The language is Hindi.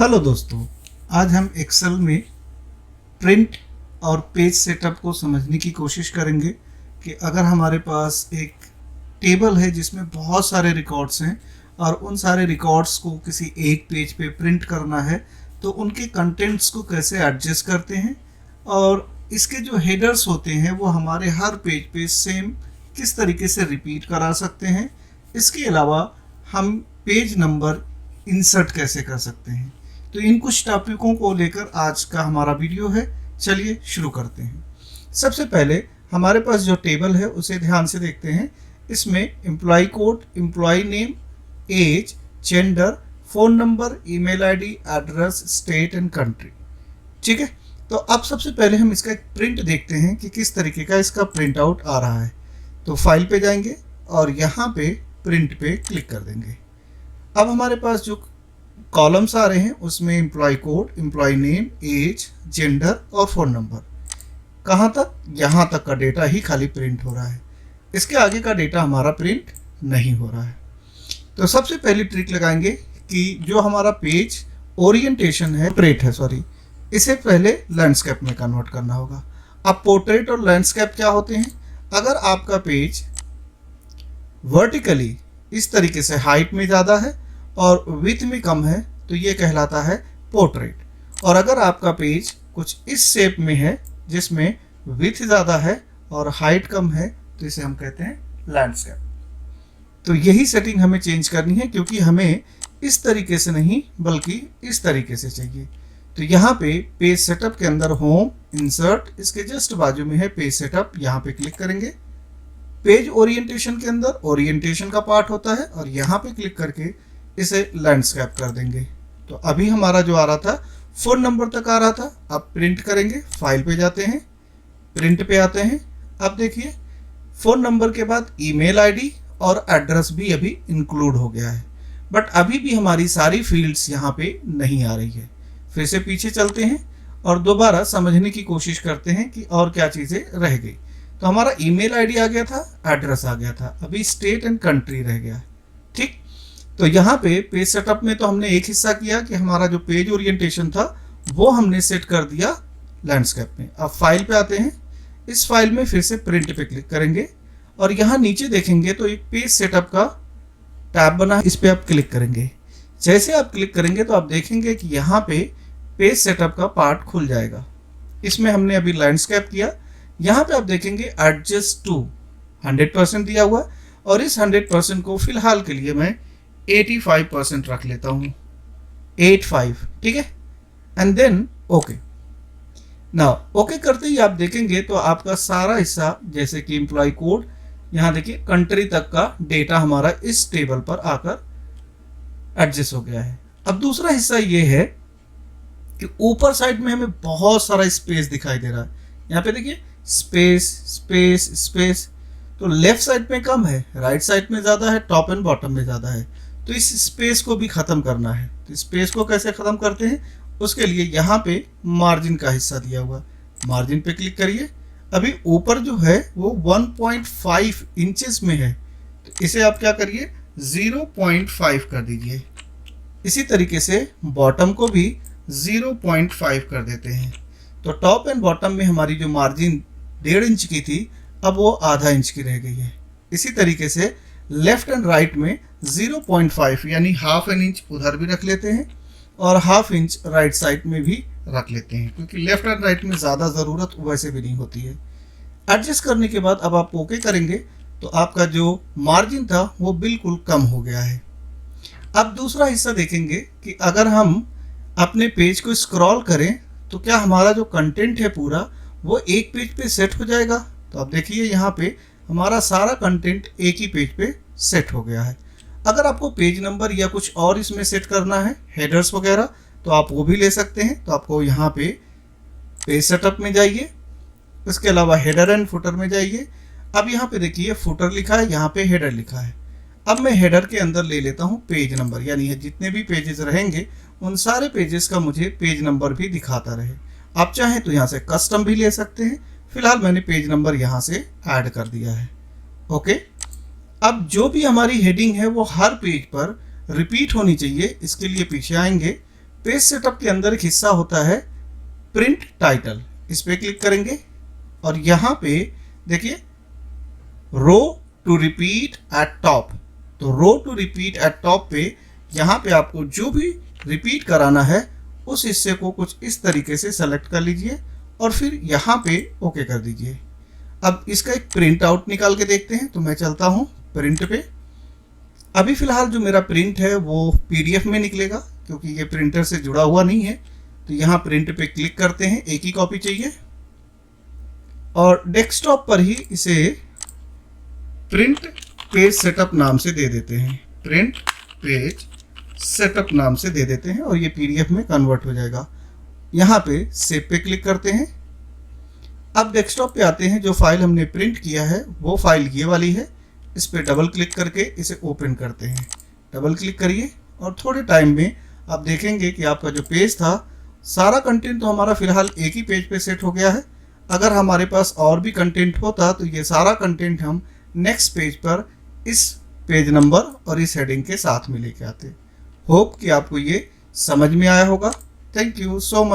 हेलो दोस्तों, आज हम एक्सेल में प्रिंट और पेज सेटअप को समझने की कोशिश करेंगे कि अगर हमारे पास एक टेबल है जिसमें बहुत सारे रिकॉर्ड्स हैं और उन सारे रिकॉर्ड्स को किसी एक पेज पे प्रिंट करना है तो उनके कंटेंट्स को कैसे एडजस्ट करते हैं और इसके जो हेडर्स होते हैं वो हमारे हर पेज पे सेम किस तरीके से रिपीट करा सकते हैं। इसके अलावा हम पेज नंबर इंसर्ट कैसे कर सकते हैं। तो इन कुछ टॉपिकों को लेकर आज का हमारा वीडियो है। चलिए शुरू करते हैं। सबसे पहले हमारे पास जो टेबल है उसे ध्यान से देखते हैं। इसमें employee code, employee name, age, gender, phone number, email ID, address, state and country. ठीक है, तो अब सबसे पहले हम इसका एक प्रिंट देखते हैं कि किस तरीके का इसका प्रिंट आउट आ रहा है। तो फाइल पे जाएंगे और यहाँ पे प्रिंट पे क्लिक कर देंगे। अब हमारे पास जो कॉलम्स आ रहे हैं उसमें employee code, employee name, age, gender और फ़ोन नंबर। कहाँ तक? यहाँ तक का डेटा ही खाली प्रिंट हो रहा है। इसके आगे का डेटा हमारा प्रिंट नहीं हो रहा है। तो सबसे पहली ट्रिक लगाएंगे कि जो हमारा पेज ओरिएंटेशन है, इसे पहले लैंडस्केप में कन्वर्ट करना होगा। अब पोर्ट्रेट और लैंडस्केप क्या होते हैं? अगर आपका पेज वर्टिकली इस तरीके से हाइट में ज़्यादा है और विड्थ में कम है तो ये कहलाता है पोर्ट्रेट। और अगर आपका पेज कुछ इस शेप में है जिसमें विड्थ ज़्यादा है और हाइट कम है तो इसे हम कहते हैं लैंडस्केप। तो यही सेटिंग हमें चेंज करनी है क्योंकि हमें इस तरीके से नहीं बल्कि इस तरीके से चाहिए। तो यहाँ पे पेज सेटअप के अंदर होम, इंसर्ट, इसके जस्ट बाजू में है पेज सेटअप, यहाँ पे क्लिक करेंगे। पेज ओरिएंटेशन के अंदर ओरिएंटेशन का पार्ट होता है और यहाँ पे क्लिक करके इसे लैंडस्केप कर देंगे। तो अभी हमारा जो आ रहा था फ़ोन नंबर तक आ रहा था। अब प्रिंट करेंगे, फाइल पे जाते हैं, प्रिंट पे आते हैं। अब देखिए फ़ोन नंबर के बाद ईमेल आईडी और एड्रेस भी अभी इंक्लूड हो गया है, बट अभी भी हमारी सारी फील्ड्स यहाँ पे नहीं आ रही है। फिर से पीछे चलते हैं और दोबारा समझने की कोशिश करते हैं कि और क्या चीज़ें रह गई। तो हमारा ईमेल आईडी आ गया था, एड्रेस आ गया था, अभी स्टेट एंड कंट्री रह गया। ठीक, तो यहाँ पे पेज सेटअप में तो हमने एक हिस्सा किया कि हमारा जो पेज ओरिएंटेशन था वो हमने सेट कर दिया लैंडस्केप में। अब फाइल पे आते हैं, इस फाइल में फिर से प्रिंट पे क्लिक करेंगे और यहाँ नीचे देखेंगे तो एक पेज सेटअप का टैब बना है, इस पे आप क्लिक करेंगे। जैसे आप क्लिक करेंगे तो आप देखेंगे कि यहाँ पे पेज सेटअप का पार्ट खुल जाएगा। इसमें हमने अभी लैंडस्केप किया। यहाँ पे आप देखेंगे एडजस्ट टू 100% दिया हुआ और इस 100% को फिलहाल के लिए मैं 85% रख लेता हूँ, 85। ठीक है, and then okay. Now okay करते ही आप देखेंगे तो आपका सारा हिस्सा जैसे कि एम्प्लॉय कोड, यहाँ देखिए कंट्री तक का डेटा हमारा इस टेबल पर आकर एडजस्ट हो गया है। अब दूसरा हिस्सा ये है कि ऊपर साइड में हमें बहुत सारा स्पेस दिखाई दे रहा है। यहाँ पे देखिए स्पेस स्पेस स्पेस, तो लेफ्ट साइड में कम है, राइट साइड में ज़्यादा है, टॉप एंड बॉटम में ज़्यादा है। तो इस स्पेस को भी ख़त्म करना है। तो स्पेस को कैसे ख़त्म करते हैं? उसके लिए यहाँ पे मार्जिन का हिस्सा दिया हुआ, मार्जिन पे क्लिक करिए। अभी ऊपर जो है वो 1.5 इंचेस में है, तो इसे आप क्या करिए 0.5 कर दीजिए। इसी तरीके से बॉटम को भी 0.5 कर देते हैं। तो टॉप एंड बॉटम में हमारी जो मार्जिन 1.5 इंच की थी अब वो आधा इंच की रह गई है। इसी तरीके से लेफ्ट एंड राइट में 0.5 यानी हाफ एन इंच उधर भी रख लेते हैं और हाफ इंच राइट साइड में भी रख लेते हैं क्योंकि लेफ्ट एंड राइट में ज़्यादा ज़रूरत वैसे भी नहीं होती है। एडजस्ट करने के बाद अब आप ओके करेंगे तो आपका जो मार्जिन था वो बिल्कुल कम हो गया है। अब दूसरा हिस्सा देखेंगे कि अगर हम अपने पेज को स्क्रॉल करें तो क्या हमारा जो कंटेंट है पूरा वो एक पेज पे सेट हो जाएगा। तो आप देखिए यहाँ पे हमारा सारा कंटेंट एक ही पेज पे सेट हो गया है। अगर आपको पेज नंबर या कुछ और इसमें सेट करना है, हेडर्स वगैरह, तो आप वो भी ले सकते हैं। तो आपको यहाँ पे पेज सेटअप में जाइए, उसके अलावा हेडर एंड फुटर में जाइए। अब यहाँ पे देखिए फुटर लिखा है, यहाँ पे हेडर लिखा है। अब मैं हेडर के अंदर ले लेता हूँ पेज नंबर, यानी जितने भी पेजेस रहेंगे उन सारे पेजेस का मुझे पेज नंबर भी दिखाता रहे। आप चाहें तो यहाँ से कस्टम भी ले सकते हैं। फिलहाल मैंने पेज नंबर यहाँ से ऐड कर दिया है। ओके, अब जो भी हमारी हेडिंग है वो हर पेज पर रिपीट होनी चाहिए। इसके लिए पीछे आएंगे, पेज सेटअप के अंदर एक हिस्सा होता है प्रिंट टाइटल, इस पे क्लिक करेंगे और यहाँ पे देखिए रो टू रिपीट एट टॉप। तो रो टू रिपीट एट टॉप पे यहाँ पे आपको जो भी रिपीट कराना है उस हिस्से को कुछ इस तरीके से सेलेक्ट कर लीजिए और फिर यहाँ पे ओके कर दीजिए। अब इसका एक प्रिंट आउट निकाल के देखते हैं। तो मैं चलता हूँ प्रिंट पे। अभी फिलहाल जो मेरा प्रिंट है वो पीडीएफ में निकलेगा क्योंकि ये प्रिंटर से जुड़ा हुआ नहीं है। तो यहाँ प्रिंट पे क्लिक करते हैं, एक ही कॉपी चाहिए और डेस्कटॉप पर ही इसे प्रिंट पेज सेटअप नाम से दे देते हैं, प्रिंट पेज सेटअप नाम से दे देते हैं और ये पीडीएफ में कन्वर्ट हो जाएगा। यहाँ पे सेव पे क्लिक करते हैं। अब डेस्कटॉप पे आते हैं, जो फाइल हमने प्रिंट किया है वो फाइल ये वाली है। इस पे डबल क्लिक करके इसे ओपन करते हैं। डबल क्लिक करिए और थोड़े टाइम में आप देखेंगे कि आपका जो पेज था सारा कंटेंट तो हमारा फिलहाल एक ही पेज पे सेट हो गया है। अगर हमारे पास और भी कंटेंट होता तो ये सारा कंटेंट हम नेक्स्ट पेज पर इस पेज नंबर और इस हेडिंग के साथ में लेके आते। होप कि आपको ये समझ में आया होगा। Thank you so much.